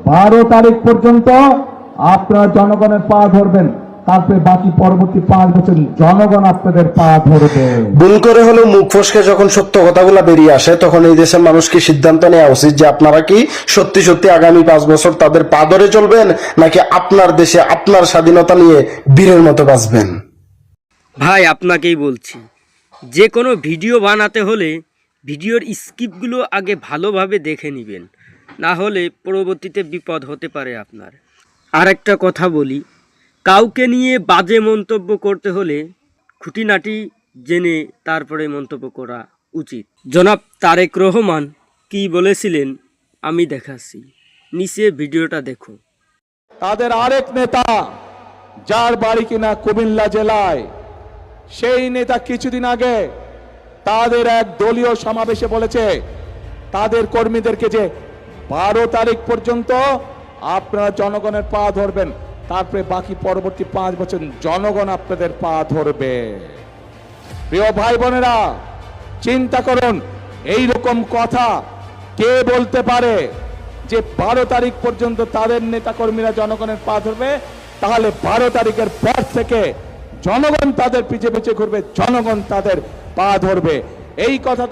12 তারিখ পর্যন্ত আপনারা জনগণের পা ধরবেন, তারপরে বাকি পরবর্তী 5 বছর জনগণ আপনাদের পা ধরবে। ভুল করে হলেও মুখ ফসকে যখন সত্য কথাগুলো বেরিয়ে আসে, তখন এই দেশের মানুষকে সিদ্ধান্ত নেওয়া উচিত যে আপনারা কি সত্যি সত্যি আগামী 5 বছর তাদের পা ধরে চলবেন, নাকি আপনার দেশে আপনার স্বাধীনতা নিয়ে বীরের মতো বাঁচবেন। ভাই আপনাকেই বলছি, যে কোনো ভিডিও বানাতে হলে ভিডিওর স্ক্রিপ্টগুলো আগে ভালোভাবে দেখে নেবেন, না হলে পরবর্তীতে বিপদ হতে পারে আপনার। আর একটা কথা বলি, কাউকে নিয়ে বাজে মন্তব্য করতে হলে খুঁটিনাটি জেনে তারপরে মন্তব্য করা উচিত। জনাব তারেক রহমান কি বলেছিলেন আমি দেখাচ্ছি, নিচে ভিডিওটা দেখো। তাদের আরেক নেতা, যার বাড়ি কিনা কুমিল্লা জেলায়, সেই নেতা কিছুদিন আগে তাদের এক দলীয় সমাবেশে বলেছে তাদের কর্মীদেরকে যে 12 তারিখ পর্যন্ত আপনারা জনগণের পা ধরবেন, তারপরে বাকি পরবর্তী 5 বছর জনগণ আপনাদের পা ধরবে। প্রিয় ভাই বোনেরা, চিন্তা করুন, এই রকম কথা কে বলতে পারে যে 12 তারিখ পর্যন্ত তাদের নেতা কর্মীরা জনগণের পা ধরবে? তাহলে 12 তারিখের পর থেকে জনগণ তাদের পিছে পিছে ঘুরবে, জনগণ তাদের পা ধরবে। এই কথা